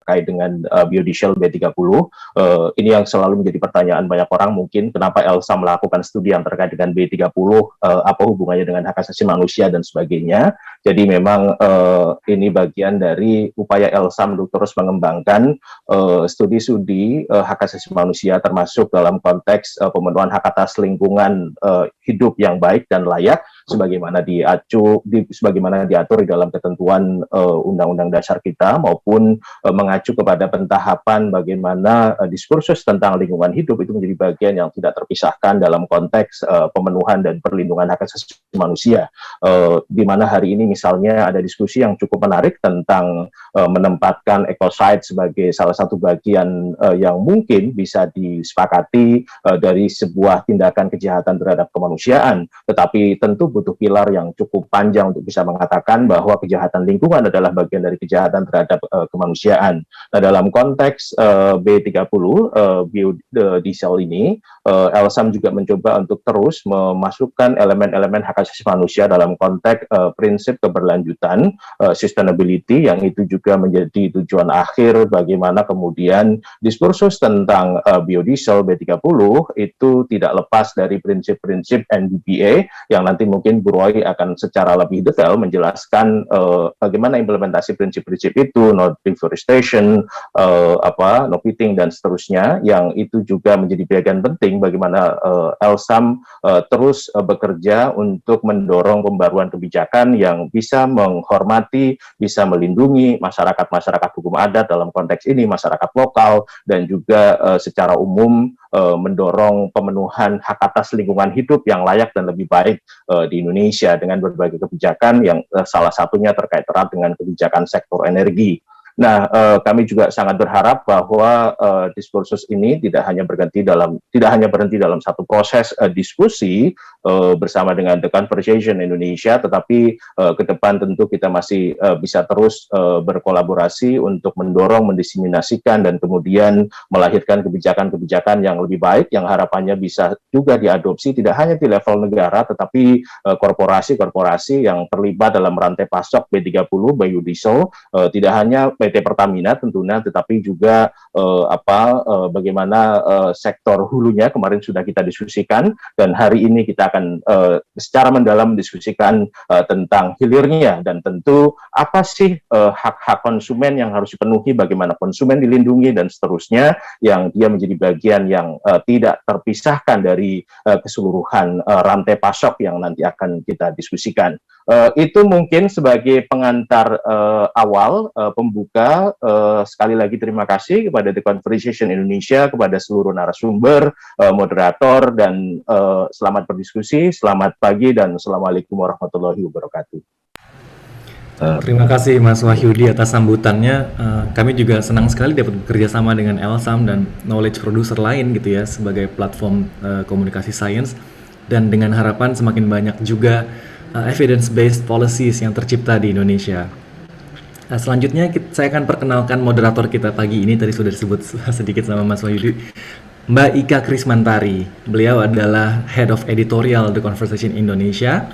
terkait dengan biodiesel B30. Ini yang selalu menjadi pertanyaan banyak orang, mungkin kenapa ELSA melakukan studi yang terkait dengan B30, apa hubungannya dengan hak asasi manusia dan sebagainya. Jadi memang ini bagian dari upaya ELSA untuk terus mengembangkan studi-studi hak asasi manusia, termasuk dalam konteks pemenuhan hak atas lingkungan hidup yang baik dan layak, sebagaimana diatur di dalam ketentuan Undang-Undang Dasar kita, maupun mengacu kepada pentahapan bagaimana diskursus tentang lingkungan hidup itu menjadi bagian yang tidak terpisahkan dalam konteks pemenuhan dan perlindungan hak asasi manusia. Di mana hari ini misalnya ada diskusi yang cukup menarik tentang menempatkan ecocide sebagai salah satu bagian yang mungkin bisa disepakati dari sebuah tindakan kejahatan terhadap kemanusiaan, tetapi tentu butuh pilar yang cukup panjang untuk bisa mengatakan bahwa kejahatan lingkungan adalah bagian dari kejahatan terhadap kemanusiaan. Nah, dalam konteks B30 biodiesel ini, ELSAM juga mencoba untuk terus memasukkan elemen-elemen hak asasi manusia dalam konteks prinsip keberlanjutan, sustainability, yang itu juga menjadi tujuan akhir bagaimana kemudian diskursus tentang biodiesel B30 itu tidak lepas dari prinsip-prinsip NBPA, yang nanti mungkin Bu Roy akan secara lebih detail menjelaskan bagaimana implementasi prinsip-prinsip itu, no deforestation, no pitting, dan seterusnya, yang itu juga menjadi bagian penting bagaimana ELSAM terus bekerja untuk mendorong pembaruan kebijakan yang bisa menghormati, bisa melindungi masyarakat hukum adat, dalam konteks ini masyarakat lokal, dan juga secara umum mendorong pemenuhan hak atas lingkungan hidup yang layak dan lebih baik di Indonesia dengan berbagai kebijakan yang salah satunya terkait erat dengan kebijakan sektor energi. Nah, kami juga sangat berharap bahwa diskursus ini tidak hanya berhenti dalam satu proses diskusi bersama dengan The Conversation Indonesia, tetapi ke depan tentu kita masih bisa terus berkolaborasi untuk mendorong, mendiseminasikan, dan kemudian melahirkan kebijakan-kebijakan yang lebih baik, yang harapannya bisa juga diadopsi tidak hanya di level negara, tetapi korporasi-korporasi yang terlibat dalam rantai pasok B30 biodiesel, tidak hanya PT Pertamina tentunya, tetapi juga bagaimana sektor hulunya kemarin sudah kita diskusikan, dan hari ini kita akan secara mendalam mendiskusikan tentang hilirnya, dan tentu apa sih hak-hak konsumen yang harus dipenuhi, bagaimana konsumen dilindungi, dan seterusnya, yang dia menjadi bagian yang tidak terpisahkan dari keseluruhan rantai pasok yang nanti akan kita diskusikan. Itu mungkin sebagai pengantar awal, pembuka. Sekali lagi terima kasih kepada The Conversation Indonesia, kepada seluruh narasumber, moderator, dan selamat berdiskusi, selamat pagi, dan Assalamualaikum warahmatullahi wabarakatuh. Terima kasih Mas Wahyudi atas sambutannya. Kami juga senang sekali dapat bekerja sama dengan ELSAM dan knowledge producer lain gitu ya, sebagai platform komunikasi sains, dan dengan harapan semakin banyak juga evidence-based policies yang tercipta di Indonesia. Nah, selanjutnya saya akan perkenalkan moderator kita pagi ini. Tadi sudah disebut sedikit sama Mas Wahyudi, Mbak Ika Krismantari. Beliau adalah Head of Editorial The Conversation Indonesia.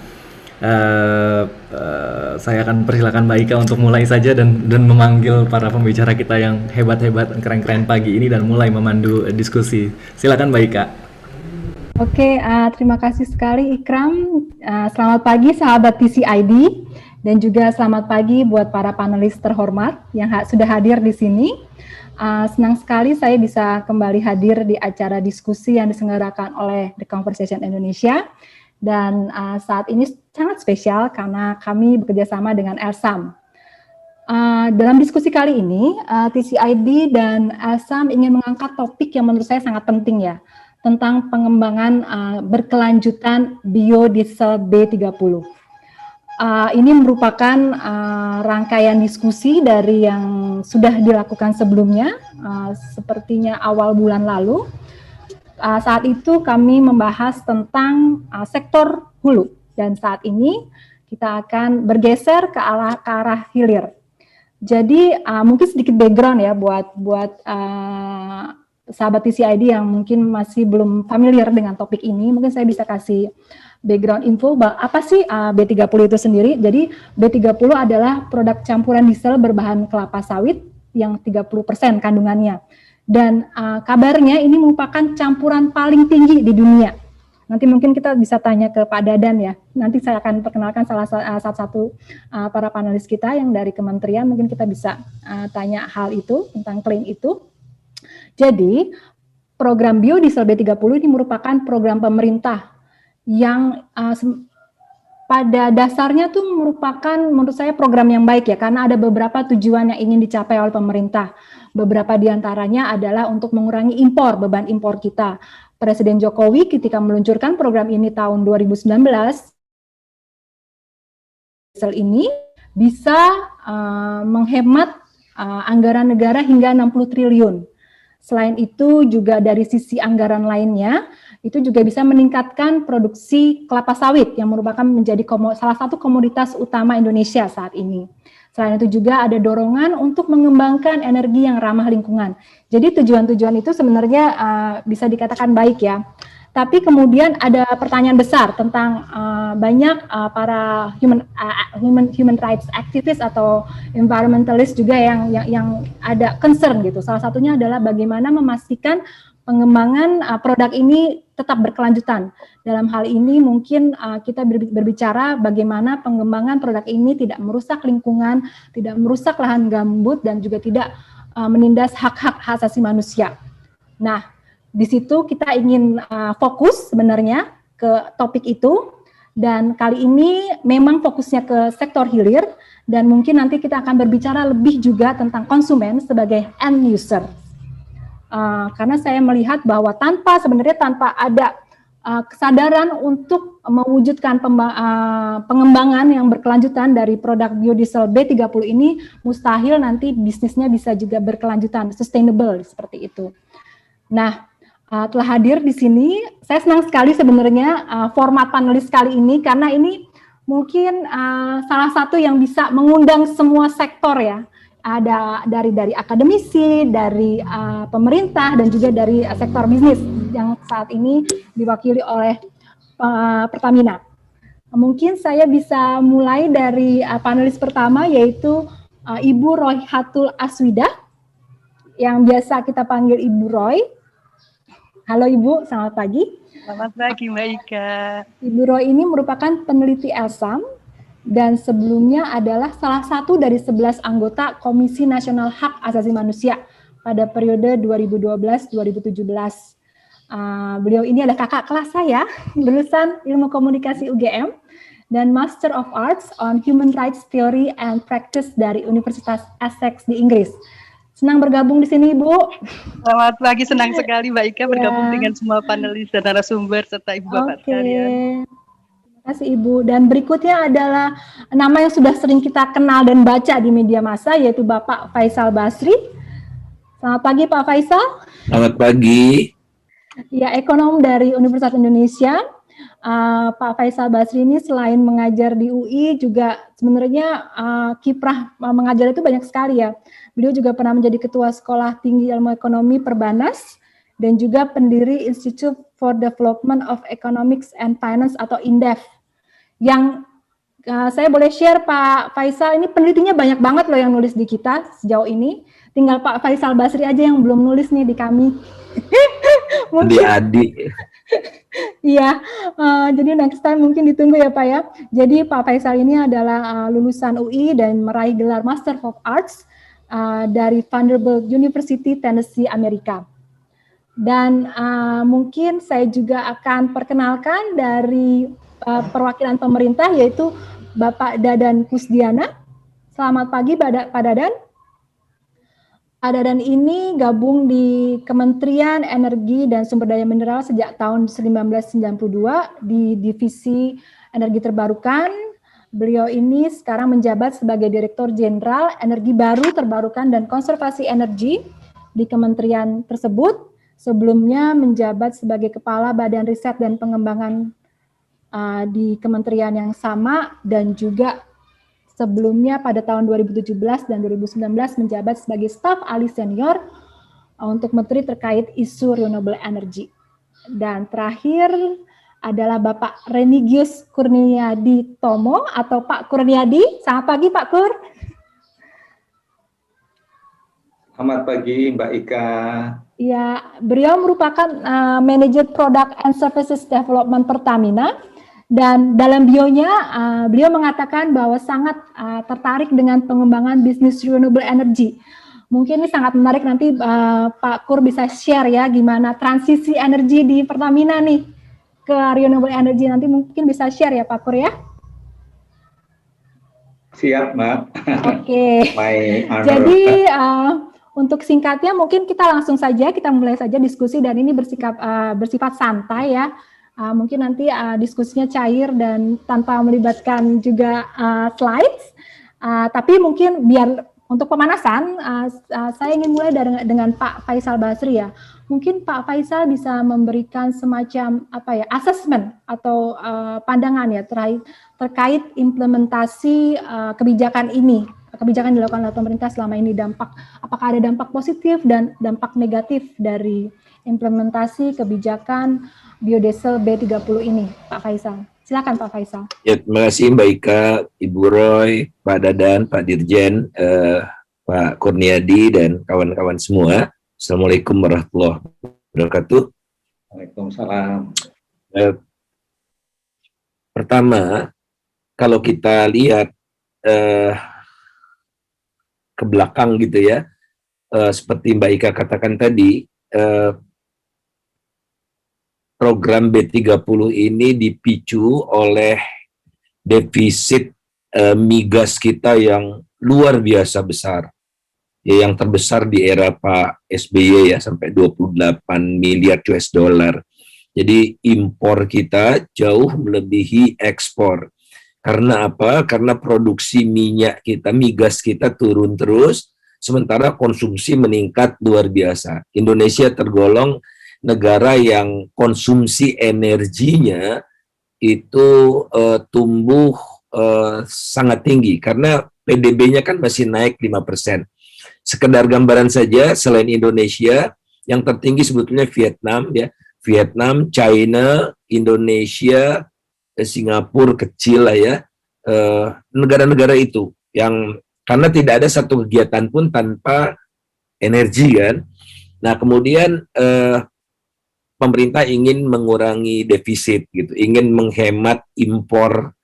Saya akan persilakan Mbak Ika untuk mulai saja dan memanggil para pembicara kita yang hebat-hebat, keren-keren pagi ini, dan mulai memandu diskusi. Silakan Mbak Ika. Oke, terima kasih sekali Ikram. Selamat pagi sahabat TCID. Dan juga selamat pagi buat para panelis terhormat yang sudah hadir di sini. Senang sekali saya bisa kembali hadir di acara diskusi yang diselenggarakan oleh The Conversation Indonesia. Dan saat ini sangat spesial karena kami bekerjasama dengan ELSAM. Dalam diskusi kali ini, TCID dan ELSAM ingin mengangkat topik yang menurut saya sangat penting ya, tentang pengembangan berkelanjutan biodiesel B30. Ini merupakan rangkaian diskusi dari yang sudah dilakukan sebelumnya, sepertinya awal bulan lalu. Saat itu kami membahas tentang sektor hulu, dan saat ini kita akan bergeser ke arah hilir. Jadi mungkin sedikit background ya buat sahabat TCID yang mungkin masih belum familiar dengan topik ini. Mungkin saya bisa kasih background info apa sih B30 itu sendiri. Jadi B30 adalah produk campuran diesel berbahan kelapa sawit yang 30% kandungannya. Dan kabarnya ini merupakan campuran paling tinggi di dunia. Nanti mungkin kita bisa tanya ke Pak Dadan ya. Nanti saya akan perkenalkan salah satu para panelis kita yang dari kementerian, mungkin kita bisa tanya hal itu, tentang klaim itu. Jadi, program biodiesel B30 ini merupakan program pemerintah yang pada dasarnya tuh merupakan menurut saya program yang baik ya, karena ada beberapa tujuan yang ingin dicapai oleh pemerintah. Beberapa diantaranya adalah untuk mengurangi impor, beban impor kita. Presiden Jokowi ketika meluncurkan program ini tahun 2019, ini bisa menghemat anggaran negara hingga 60 triliun. Selain itu juga dari sisi anggaran lainnya, itu juga bisa meningkatkan produksi kelapa sawit yang merupakan menjadi salah satu komoditas utama Indonesia saat ini. Selain itu juga ada dorongan untuk mengembangkan energi yang ramah lingkungan. Jadi tujuan-tujuan itu sebenarnya bisa dikatakan baik ya. Tapi kemudian ada pertanyaan besar tentang banyak para human rights activist atau environmentalist juga yang ada concern gitu. Salah satunya adalah bagaimana memastikan pengembangan produk ini tetap berkelanjutan. Dalam hal ini mungkin kita berbicara bagaimana pengembangan produk ini tidak merusak lingkungan, tidak merusak lahan gambut, dan juga tidak menindas hak-hak asasi manusia. Nah, di situ kita ingin fokus sebenarnya ke topik itu, dan kali ini memang fokusnya ke sektor hilir, dan mungkin nanti kita akan berbicara lebih juga tentang konsumen sebagai end user. Karena saya melihat bahwa tanpa ada kesadaran untuk mewujudkan pengembangan yang berkelanjutan dari produk biodiesel B30 ini, mustahil nanti bisnisnya bisa juga berkelanjutan, sustainable seperti itu. Nah, telah hadir di sini, saya senang sekali sebenarnya format panelis kali ini, karena ini mungkin salah satu yang bisa mengundang semua sektor ya. Ada dari akademisi, dari pemerintah, dan juga dari sektor bisnis yang saat ini diwakili oleh Pertamina. Mungkin saya bisa mulai dari panelis pertama, yaitu Ibu Royhatul Aswidah, yang biasa kita panggil Ibu Roy. Halo Ibu, selamat pagi. Selamat pagi Mbak Ika. Ibu Roy ini merupakan peneliti ELSAM, dan sebelumnya adalah salah satu dari 11 anggota Komisi Nasional Hak Asasi Manusia pada periode 2012-2017. Beliau ini adalah kakak kelas saya, lulusan Ilmu Komunikasi UGM, dan Master of Arts on Human Rights Theory and Practice dari Universitas Essex di Inggris. Senang bergabung di sini, Ibu. Selamat pagi, senang sekali Mbak Ika bergabung dengan semua panelis dan narasumber serta Ibu Bapak sekalian. Terima kasih Ibu. Dan berikutnya adalah nama yang sudah sering kita kenal dan baca di media massa, yaitu Bapak Faisal Basri. Selamat pagi Pak Faisal. Selamat pagi. Ya, ekonom dari Universitas Indonesia. Pak Faisal Basri ini selain mengajar di UI, juga sebenarnya kiprah mengajar itu banyak sekali ya. Beliau juga pernah menjadi Ketua Sekolah Tinggi Ilmu Ekonomi Perbanas, dan juga pendiri Institute for Development of Economics and Finance atau INDEF. Yang saya boleh share Pak Faisal, ini penelitinya banyak banget loh yang nulis di kita sejauh ini. Tinggal Pak Faisal Basri aja yang belum nulis nih di kami. Adik-adik. Iya, jadi next time mungkin ditunggu ya Pak ya. Jadi Pak Faisal ini adalah lulusan UI dan meraih gelar Master of Arts dari Vanderbilt University, Tennessee, Amerika. Dan mungkin saya juga akan perkenalkan dari perwakilan pemerintah, yaitu Bapak Dadan Kusdiana. Selamat pagi Pak Dadan. Pak Dadan ini gabung di Kementerian Energi dan Sumber Daya Mineral sejak tahun 1992 di Divisi Energi Terbarukan. Beliau ini sekarang menjabat sebagai Direktur Jenderal Energi Baru, Terbarukan, dan Konservasi Energi di kementerian tersebut. Sebelumnya menjabat sebagai Kepala Badan Riset dan Pengembangan di kementerian yang sama, dan juga sebelumnya pada tahun 2017 dan 2019 menjabat sebagai staf ahli senior untuk menteri terkait isu renewable energy. Dan terakhir adalah Bapak Remigius Kurniadi Tomo atau Pak Kurniadi. Selamat pagi Pak Kur. Selamat pagi Mbak Ika. Ya, beliau merupakan Manager Product and Services Development Pertamina. Dan dalam bionya, beliau mengatakan bahwa sangat tertarik dengan pengembangan bisnis renewable energy. Mungkin ini sangat menarik, nanti Pak Kur bisa share ya gimana transisi energi di Pertamina nih ke renewable energy. Nanti mungkin bisa share ya Pak Kur ya. Siap Mbak. Oke. Jadi untuk singkatnya mungkin kita langsung saja, kita mulai saja diskusi, dan ini bersifat santai ya. Mungkin nanti diskusinya cair dan tanpa melibatkan juga slides. Tapi mungkin biar untuk pemanasan, saya ingin mulai dengan Pak Faisal Basri ya. Mungkin Pak Faisal bisa memberikan semacam assessment atau pandangan ya terkait implementasi kebijakan ini, kebijakan yang dilakukan oleh pemerintah selama ini, apakah ada dampak positif dan dampak negatif dari implementasi kebijakan biodiesel B30 ini, Pak Faisal. Silakan Pak Faisal. Ya, terima kasih Mbak Ika, Ibu Roy, Pak Dadan, Pak Dirjen, Pak Kurniadi, dan kawan-kawan semua. Assalamualaikum warahmatullahi wabarakatuh. Waalaikumsalam. Pertama, kalau kita lihat ke belakang gitu ya, seperti Mbak Ika katakan tadi, program B30 ini dipicu oleh defisit migas kita yang luar biasa besar. Ya, yang terbesar di era Pak SBY ya, sampai 28 miliar US dollar. Jadi impor kita jauh melebihi ekspor. Karena apa? Karena produksi minyak kita, migas kita turun terus, sementara konsumsi meningkat luar biasa. Indonesia tergolong negara yang konsumsi energinya itu tumbuh sangat tinggi, karena PDB-nya kan masih naik 5%. Sekedar gambaran saja, selain Indonesia, yang tertinggi sebetulnya Vietnam ya. Vietnam, China, Indonesia, Singapura kecil lah ya. Negara-negara itu yang karena tidak ada satu kegiatan pun tanpa energi kan. Nah, kemudian pemerintah ingin mengurangi defisit gitu, ingin menghemat impor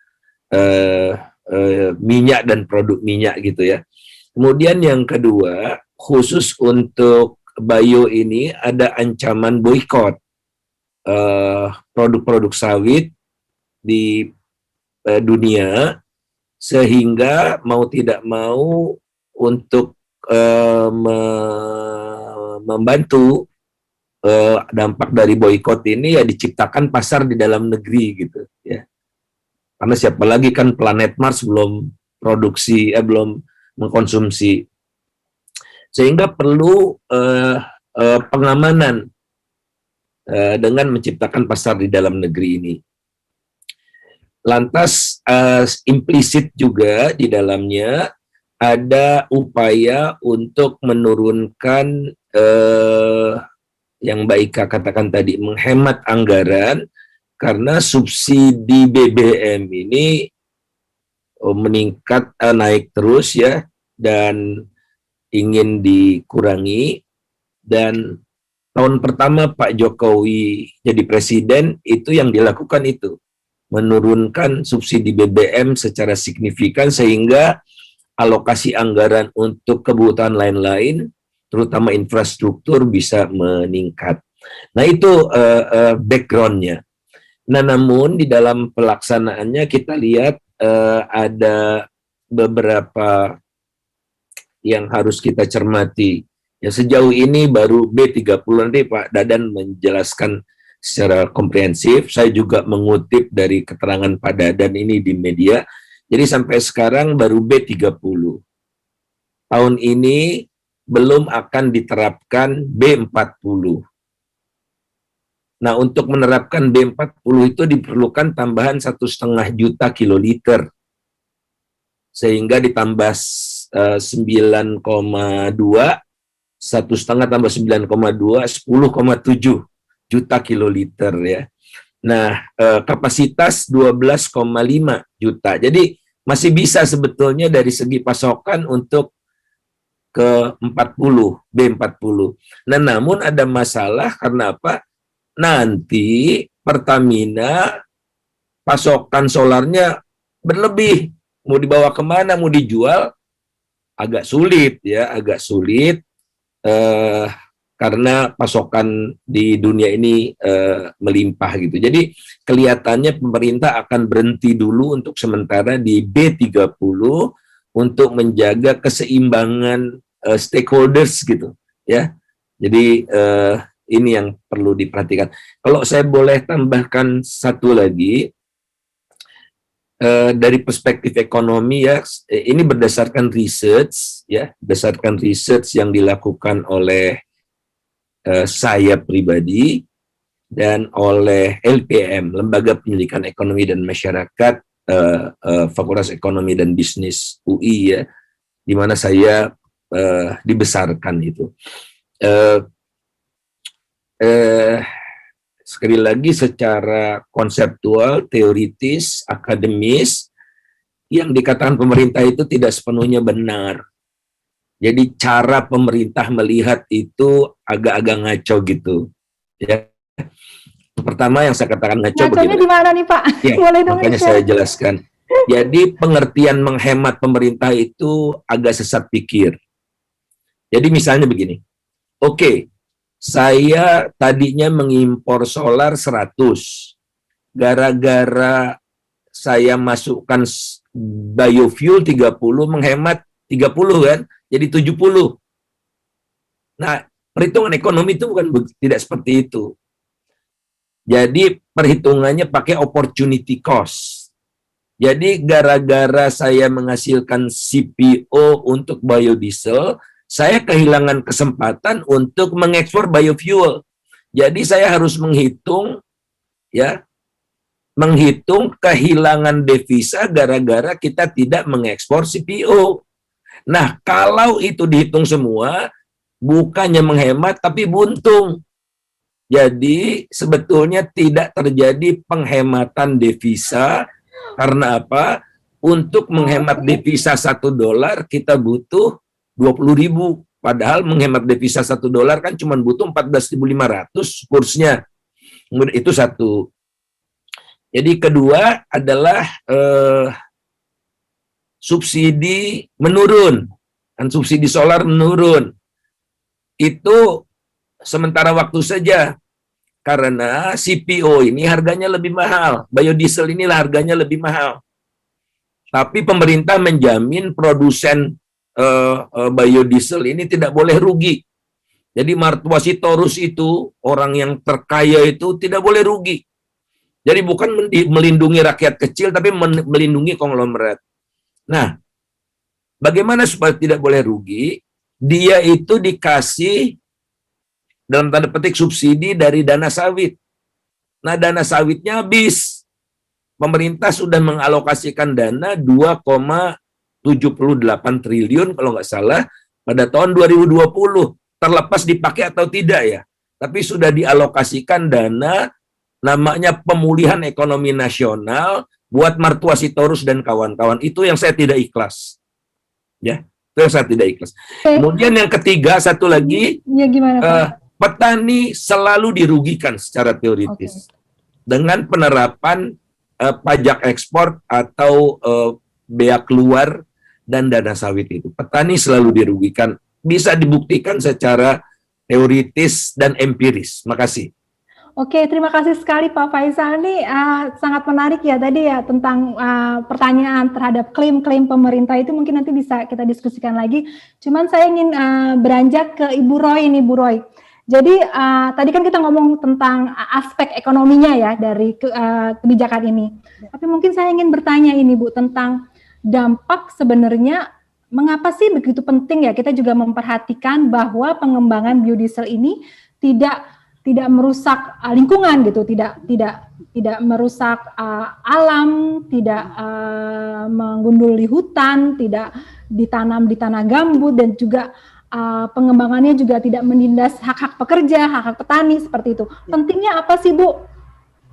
minyak dan produk minyak gitu ya. Kemudian yang kedua, khusus untuk bio ini ada ancaman boikot produk-produk sawit di dunia, sehingga mau tidak mau untuk membantu dampak dari boikot ini ya diciptakan pasar di dalam negeri gitu ya. Karena siapa lagi kan planet Mars belum produksi belum mengkonsumsi, sehingga perlu pengamanan dengan menciptakan pasar di dalam negeri ini. Lantas implisit juga di dalamnya ada upaya untuk menurunkan yang Mbak Ika katakan tadi, menghemat anggaran, karena subsidi BBM ini meningkat, naik terus ya, dan ingin dikurangi. Dan tahun pertama Pak Jokowi jadi presiden, itu yang dilakukan itu, menurunkan subsidi BBM secara signifikan, sehingga alokasi anggaran untuk kebutuhan lain-lain, terutama infrastruktur, bisa meningkat. Nah, itu background-nya. Nah, namun di dalam pelaksanaannya kita lihat ada beberapa yang harus kita cermati. Ya, sejauh ini baru B30, nanti Pak Dadan menjelaskan secara komprehensif. Saya juga mengutip dari keterangan Pak Dadan ini di media. Jadi sampai sekarang baru B30. Tahun ini belum akan diterapkan B40. Nah, untuk menerapkan B40 itu diperlukan tambahan 1,5 juta kiloliter. Sehingga ditambah 9,2, 1,5 tambah 9,2, 10,7 juta kiloliter ya. Nah, kapasitas 12,5 juta. Jadi masih bisa sebetulnya dari segi pasokan untuk ke 40, B40. Nah, namun ada masalah karena apa? Nanti Pertamina pasokan solarnya berlebih. Mau dibawa kemana, mau dijual, agak sulit ya, agak sulit. Karena pasokan di dunia ini melimpah gitu. Jadi kelihatannya pemerintah akan berhenti dulu untuk sementara di B30 untuk menjaga keseimbangan stakeholders gitu ya. Jadi ini yang perlu diperhatikan. Kalau saya boleh tambahkan satu lagi, dari perspektif ekonomi ya, ini berdasarkan research ya, berdasarkan research yang dilakukan oleh saya pribadi dan oleh LPM, Lembaga Pendidikan Ekonomi dan Masyarakat, Fakultas Ekonomi dan Bisnis UI ya, di mana saya dibesarkan itu. Sekali lagi secara konseptual, teoritis, akademis, yang dikatakan pemerintah itu tidak sepenuhnya benar. Jadi cara pemerintah melihat itu agak-agak ngaco gitu. Ya. Pertama yang saya katakan ngaco Ngaconya di mana nih Pak? Ya, Boleh dong makanya saya jelaskan. Jadi pengertian menghemat pemerintah itu agak sesat pikir. Jadi misalnya begini. Oke, saya tadinya mengimpor solar 100. Gara-gara saya masukkan biofuel 30, menghemat 30 kan? Jadi 70. Nah, perhitungan ekonomi itu bukan tidak seperti itu. Jadi perhitungannya pakai opportunity cost. Jadi gara-gara saya menghasilkan CPO untuk biodiesel, saya kehilangan kesempatan untuk mengekspor biofuel. Jadi saya harus menghitung ya, menghitung kehilangan devisa gara-gara kita tidak mengekspor CPO. Nah, kalau itu dihitung semua, bukannya menghemat, tapi buntung. Jadi, sebetulnya tidak terjadi penghematan devisa. Karena apa? Untuk menghemat devisa $1, kita butuh 20.000. Padahal menghemat devisa $1 kan cuma butuh 14.500 kursnya. Itu satu. Jadi, kedua adalah subsidi menurun, dan subsidi solar menurun. Itu sementara waktu saja, karena CPO ini harganya lebih mahal, biodiesel inilah harganya lebih mahal. Tapi pemerintah menjamin produsen biodiesel ini tidak boleh rugi. Jadi Martua Sitorus itu, orang yang terkaya itu tidak boleh rugi. Jadi bukan melindungi rakyat kecil, tapi melindungi konglomerat. Nah, bagaimana supaya tidak boleh rugi? Dia itu dikasih dalam tanda petik subsidi dari dana sawit. Nah, dana sawitnya habis. Pemerintah sudah mengalokasikan dana 2,78 triliun kalau nggak salah pada tahun 2020. Terlepas dipakai atau tidak ya. Tapi sudah dialokasikan dana namanya pemulihan ekonomi nasional buat Martua Sitorus dan kawan-kawan. Itu yang saya tidak ikhlas. Ya, itu yang saya tidak ikhlas. Kemudian yang ketiga, satu lagi, ya, gimana, Pak? Petani selalu dirugikan secara teoritis dengan penerapan pajak ekspor atau bea keluar dan dana sawit itu. Petani selalu dirugikan. Bisa dibuktikan secara teoritis dan empiris. Makasih. Oke, terima kasih sekali Pak Faisal. Ini sangat menarik ya tadi ya tentang pertanyaan terhadap klaim-klaim pemerintah itu mungkin nanti bisa kita diskusikan lagi. Cuman saya ingin beranjak ke Ibu Roy ini, Bu Roy. Jadi tadi kan kita ngomong tentang aspek ekonominya ya dari kebijakan ini. Tapi mungkin saya ingin bertanya ini Bu tentang dampak sebenarnya mengapa sih begitu penting ya kita juga memperhatikan bahwa pengembangan biodiesel ini tidak merusak lingkungan gitu, tidak merusak alam, tidak menggunduli hutan, tidak ditanam di tanah gambut, dan juga pengembangannya juga tidak menindas hak-hak pekerja, hak-hak petani seperti itu. Pentingnya apa sih Bu?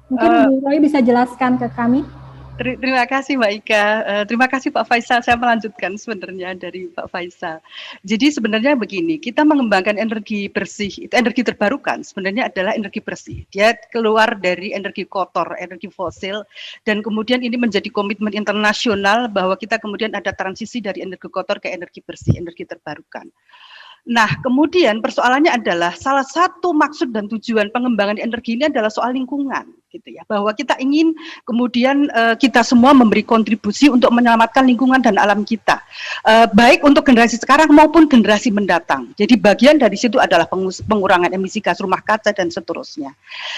Mungkin Bu Roy bisa jelaskan ke kami. Terima kasih Mbak Ika. Terima kasih Pak Faisal. Saya melanjutkan sebenarnya dari Pak Faisal. Jadi sebenarnya begini, kita mengembangkan energi bersih, itu energi terbarukan sebenarnya adalah energi bersih. Dia keluar dari energi kotor, energi fosil, dan kemudian ini menjadi komitmen internasional bahwa kita kemudian ada transisi dari energi kotor ke energi bersih, energi terbarukan. Nah, kemudian persoalannya adalah salah satu maksud dan tujuan pengembangan energi ini adalah soal lingkungan, gitu ya. Bahwa kita ingin kemudian kita semua memberi kontribusi untuk menyelamatkan lingkungan dan alam kita, baik untuk generasi sekarang maupun generasi mendatang. Jadi bagian dari situ adalah pengurangan emisi gas rumah kaca dan seterusnya.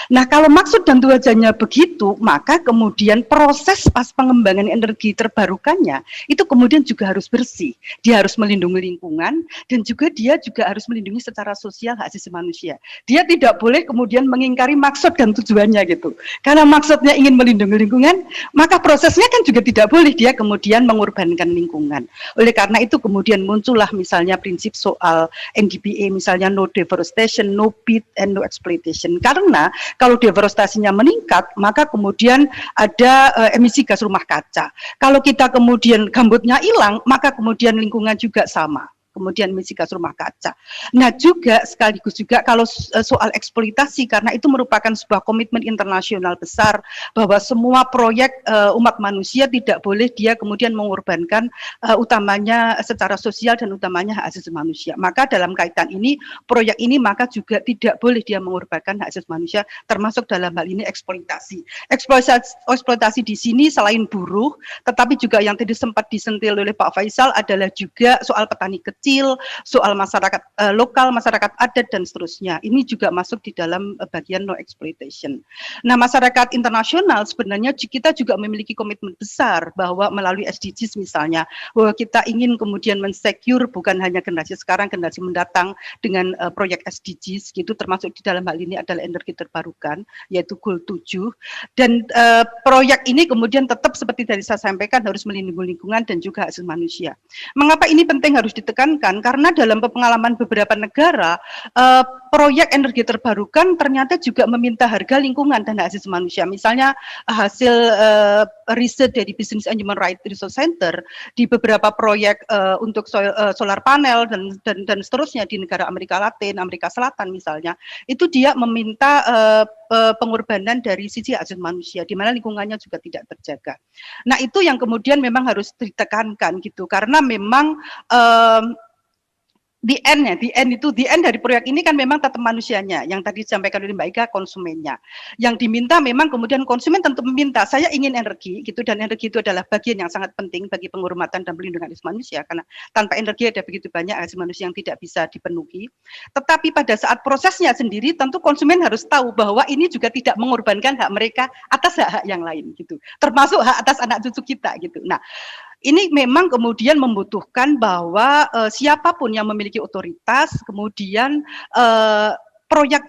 Nah, kalau maksud dan tujuannya begitu, maka kemudian proses pas pengembangan energi terbarukannya itu kemudian juga harus bersih. Dia harus melindungi lingkungan dan juga dia juga harus melindungi secara sosial hak asasi manusia. Dia tidak boleh kemudian mengingkari maksud dan tujuannya gitu. Karena maksudnya ingin melindungi lingkungan, maka prosesnya kan juga tidak boleh dia kemudian mengorbankan lingkungan. Oleh karena itu kemudian muncullah misalnya prinsip soal NDPA, misalnya no deforestation, no peat, and no exploitation. Karena kalau deforestasinya meningkat, maka kemudian ada emisi gas rumah kaca. Kalau kita kemudian gambutnya hilang, maka kemudian lingkungan juga sama. Kemudian emisi gas rumah kaca. Nah juga sekaligus juga kalau soal eksploitasi, karena itu merupakan sebuah komitmen internasional besar bahwa semua proyek umat manusia tidak boleh dia kemudian mengorbankan utamanya secara sosial dan utamanya hak asasi manusia. Maka dalam kaitan ini, proyek ini maka juga tidak boleh dia mengorbankan hak asasi manusia, termasuk dalam hal ini eksploitasi. Eksploitasi di sini selain buruh, tetapi juga yang tadi sempat disentil oleh Pak Faisal adalah juga soal petani kecil, soal masyarakat lokal, masyarakat adat, dan seterusnya. Ini juga masuk di dalam bagian no exploitation. Nah, masyarakat internasional sebenarnya kita juga memiliki komitmen besar bahwa melalui SDGs misalnya, bahwa kita ingin kemudian mensecure bukan hanya generasi sekarang, generasi mendatang dengan proyek SDGs gitu, termasuk di dalam hal ini adalah energi terbarukan, yaitu Goal 7. Dan proyek ini kemudian tetap seperti tadi saya sampaikan harus melindungi lingkungan dan juga hak asasi manusia. Mengapa ini penting harus ditekankan? Karena dalam pengalaman beberapa negara, proyek energi terbarukan ternyata juga meminta harga lingkungan dan hak asasi manusia. Misalnya hasil riset dari Business and Human Rights Research Center di beberapa proyek untuk solar panel dan seterusnya di negara Amerika Latin, Amerika Selatan misalnya, itu dia meminta pengorbanan dari sisi hak asasi manusia, di mana lingkungannya juga tidak terjaga. Nah itu yang kemudian memang harus ditekankan gitu, karena memang the end dari proyek ini kan memang tetap manusianya, yang tadi disampaikan oleh Mbak Ika, konsumennya. Yang diminta memang kemudian konsumen tentu meminta, saya ingin energi gitu, dan energi itu adalah bagian yang sangat penting bagi penghormatan dan pelindungan hak asasi manusia, karena tanpa energi ada begitu banyak hak asasi manusia yang tidak bisa dipenuhi. Tetapi pada saat prosesnya sendiri tentu konsumen harus tahu bahwa ini juga tidak mengorbankan hak mereka atas hak-hak yang lain gitu, termasuk hak atas anak cucu kita gitu. Nah, ini memang kemudian membutuhkan bahwa siapapun yang memiliki otoritas, kemudian proyek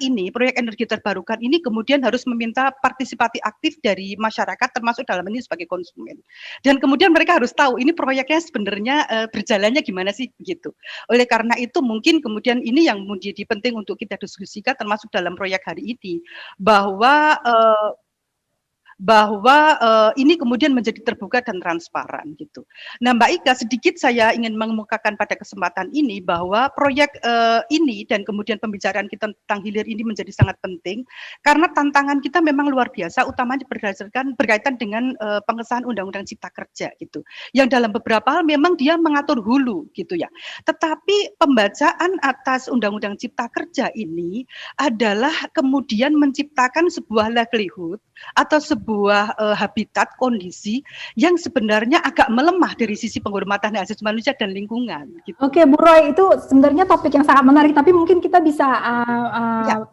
energi terbarukan ini kemudian harus meminta partisipasi aktif dari masyarakat, termasuk dalam ini sebagai konsumen. Dan kemudian mereka harus tahu ini proyeknya sebenarnya berjalannya gimana sih begitu. Oleh karena itu mungkin kemudian ini yang menjadi penting untuk kita diskusikan, termasuk dalam proyek hari ini, bahwa ini kemudian menjadi terbuka dan transparan gitu. Nah Mbak Ika, sedikit saya ingin mengemukakan pada kesempatan ini bahwa proyek ini dan kemudian pembicaraan kita tentang hilir ini menjadi sangat penting karena tantangan kita memang luar biasa, utamanya berkaitan dengan pengesahan Undang-Undang Cipta Kerja gitu, yang dalam beberapa hal memang dia mengatur hulu gitu ya. Tetapi pembacaan atas Undang-Undang Cipta Kerja ini adalah kemudian menciptakan sebuah livelihood atau sebuah habitat kondisi yang sebenarnya agak melemah dari sisi penghormatan hak asasi manusia dan lingkungan. Gitu. Oke, Bu Roy, itu sebenarnya topik yang sangat menarik, tapi mungkin kita bisa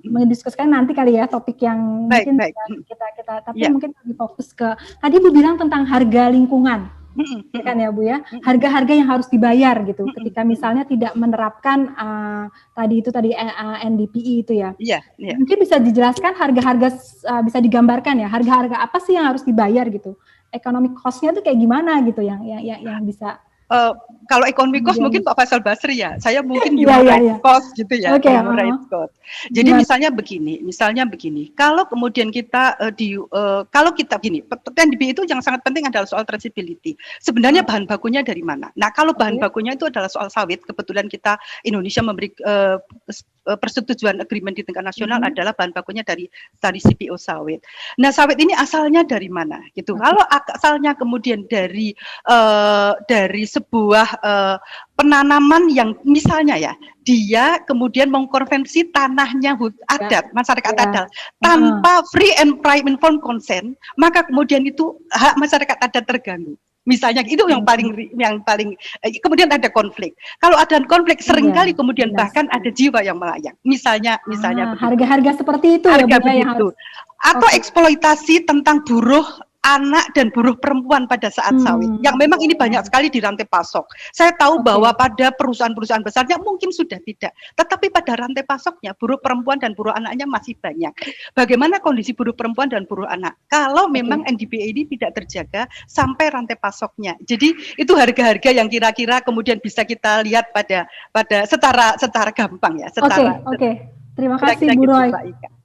mendiskusikan nanti kali ya, topik yang mungkin kita tapi mungkin lebih fokus ke tadi Bu bilang tentang harga lingkungan. Kan ya Bu ya, harga-harga yang harus dibayar gitu ketika misalnya tidak menerapkan tadi NDPI itu ya. Mungkin bisa dijelaskan harga-harga, bisa digambarkan ya, harga-harga apa sih yang harus dibayar gitu, economic cost-nya itu kayak gimana gitu yang bisa kalau ekonomi cost mungkin Pak Faisal Basri ya, saya mungkin human rights cost gitu ya, human rights cost. Jadi misalnya begini, kalau kemudian kita kalau kita gini, TNB itu yang sangat penting adalah soal traceability. Sebenarnya bahan bakunya dari mana? Nah, kalau bahan bakunya itu adalah soal sawit, kebetulan kita Indonesia memberi persetujuan agreement di tingkat nasional adalah bahan bakunya dari CPO sawit. Nah, sawit ini asalnya dari mana? Gitu. Kalau asalnya kemudian dari sebuah penanaman yang misalnya ya, dia kemudian mengkonversi tanahnya adat, masyarakat adat tanpa free and prior informed consent, maka kemudian itu hak masyarakat adat terganggu. Misalnya itu yang paling kemudian ada konflik. Kalau ada konflik seringkali kemudian bahkan ada jiwa yang melayang. Misalnya harga-harga seperti itu harga begitu. Atau eksploitasi tentang buruh anak dan buruh perempuan pada saat sawit, yang memang ini banyak sekali di rantai pasok. Saya tahu bahwa pada perusahaan-perusahaan besarnya mungkin sudah tidak, tetapi pada rantai pasoknya buruh perempuan dan buruh anaknya masih banyak. Bagaimana kondisi buruh perempuan dan buruh anak kalau memang NDPA ini tidak terjaga sampai rantai pasoknya? Jadi itu harga-harga yang kira-kira kemudian bisa kita lihat pada secara gampang ya. Terima kasih Bu Roy.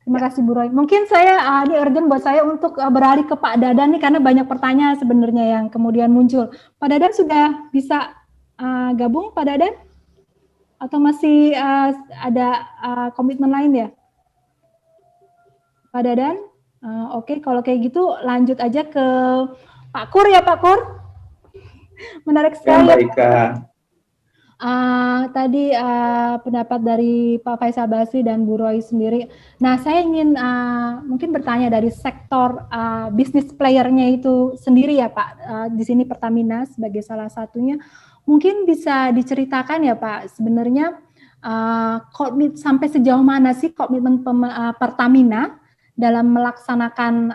Terima kasih Bu Roy. Mungkin saya ini urgent buat saya untuk beralih ke Pak Dadan nih, karena banyak pertanyaan sebenarnya yang kemudian muncul. Pak Dadan sudah bisa gabung, Pak Dadan? Atau masih ada komitmen lain ya? Pak Dadan? Oke, kalau kayak gitu lanjut aja ke Pak Kur ya, Pak Kur. Menarik sekali. Ya, Mbak Ika. Tadi pendapat dari Pak Faisal Basri dan Bu Roy sendiri. Nah, saya ingin mungkin bertanya dari sektor bisnis playernya itu sendiri ya Pak. Di sini Pertamina sebagai salah satunya. Mungkin bisa diceritakan ya Pak, sebenarnya sampai sejauh mana sih komitmen Pertamina dalam melaksanakan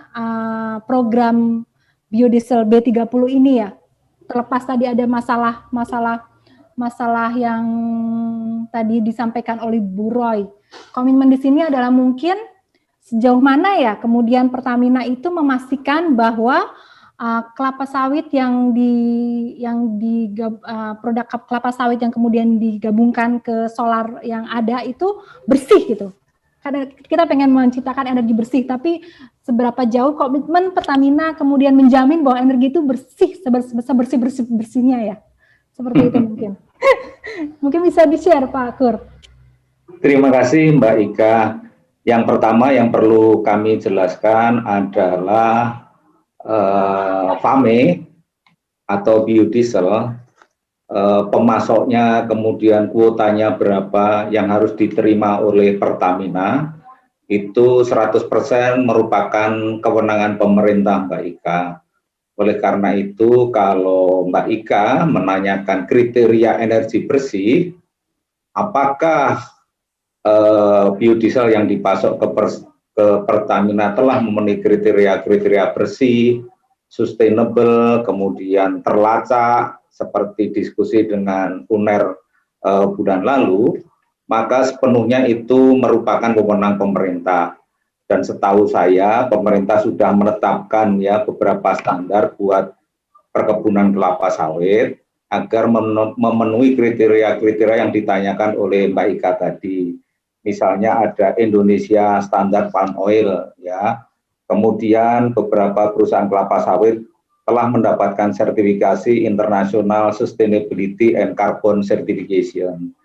program biodiesel B30 ini ya. Terlepas tadi ada masalah yang tadi disampaikan oleh Bu Roy. Komitmen di sini adalah mungkin sejauh mana ya kemudian Pertamina itu memastikan bahwa kelapa sawit produk kelapa sawit yang kemudian digabungkan ke solar yang ada itu bersih gitu. Karena kita pengen menciptakan energi bersih, tapi seberapa jauh komitmen Pertamina kemudian menjamin bahwa energi itu bersih sebersih-bersihnya ya. Seperti itu mungkin. Mungkin bisa di-share Pak Kur. Terima kasih Mbak Ika. Yang pertama yang perlu kami jelaskan adalah FAME atau biodiesel, pemasoknya kemudian kuotanya berapa yang harus diterima oleh Pertamina, itu 100% merupakan kewenangan pemerintah Mbak Ika. Oleh karena itu, kalau Mbak Ika menanyakan kriteria energi bersih, apakah biodiesel yang dipasok ke Pertamina telah memenuhi kriteria bersih, sustainable, kemudian terlacak, seperti diskusi dengan UNER bulan lalu, maka sepenuhnya itu merupakan wewenang pemerintah. Dan setahu saya, pemerintah sudah menetapkan ya beberapa standar buat perkebunan kelapa sawit agar memenuhi kriteria-kriteria yang ditanyakan oleh Mbak Ika tadi. Misalnya ada Indonesia Standard Palm Oil, ya. Kemudian beberapa perusahaan kelapa sawit telah mendapatkan sertifikasi International Sustainability and Carbon Certification.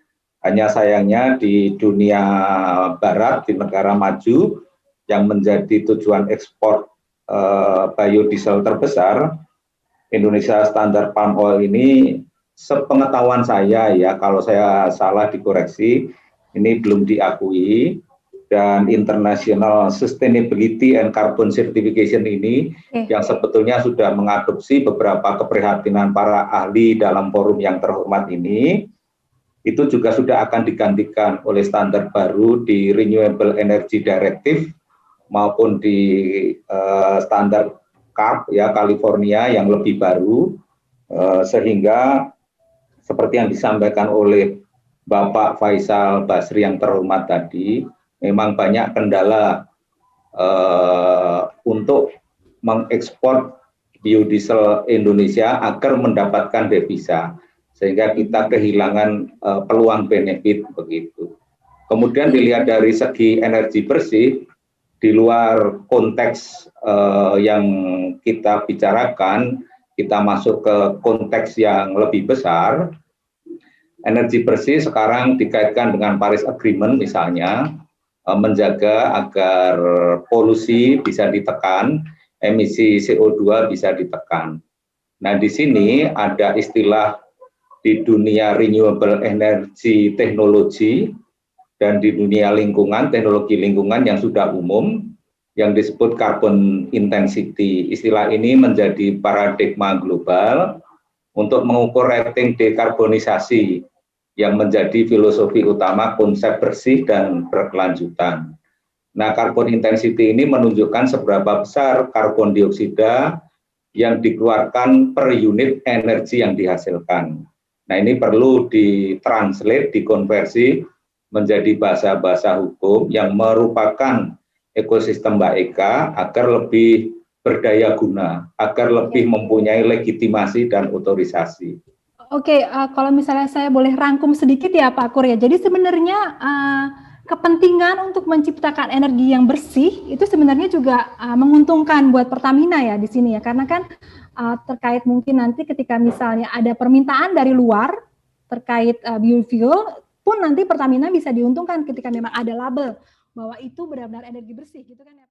Hanya sayangnya di dunia barat, di negara maju, yang menjadi tujuan ekspor biodiesel terbesar, Indonesia Standard Palm Oil ini, sepengetahuan saya ya, kalau saya salah dikoreksi, ini belum diakui, dan International Sustainability and Carbon Certification ini yang sebetulnya sudah mengadopsi beberapa keprihatinan para ahli dalam forum yang terhormat ini, itu juga sudah akan digantikan oleh standar baru di Renewable Energy Directive maupun di standar CARB ya California yang lebih baru, sehingga seperti yang disampaikan oleh Bapak Faisal Basri yang terhormat tadi, memang banyak kendala untuk mengekspor biodiesel Indonesia agar mendapatkan devisa. sehingga kita kehilangan peluang benefit begitu. Kemudian dilihat dari segi energi bersih, di luar konteks yang kita bicarakan, kita masuk ke konteks yang lebih besar. Energi bersih sekarang dikaitkan dengan Paris Agreement misalnya, menjaga agar polusi bisa ditekan, emisi CO2 bisa ditekan. Nah, di sini ada istilah di dunia renewable energy technology dan di dunia lingkungan, teknologi lingkungan yang sudah umum, yang disebut carbon intensity. Istilah ini menjadi paradigma global untuk mengukur rating dekarbonisasi yang menjadi filosofi utama konsep bersih dan berkelanjutan. Nah, carbon intensity ini menunjukkan seberapa besar karbon dioksida yang dikeluarkan per unit energi yang dihasilkan. Nah, ini perlu ditranslate, dikonversi menjadi bahasa-bahasa hukum yang merupakan ekosistem Mbak Eka agar lebih berdaya guna, agar lebih mempunyai legitimasi dan otorisasi. Oke, kalau misalnya saya boleh rangkum sedikit ya Pak Kur ya. Jadi sebenarnya kepentingan untuk menciptakan energi yang bersih itu sebenarnya juga menguntungkan buat Pertamina ya di sini ya. Karena kan terkait mungkin nanti ketika misalnya ada permintaan dari luar terkait biofuel pun nanti Pertamina bisa diuntungkan ketika memang ada label bahwa itu benar-benar energi bersih gitu kan ya Pak.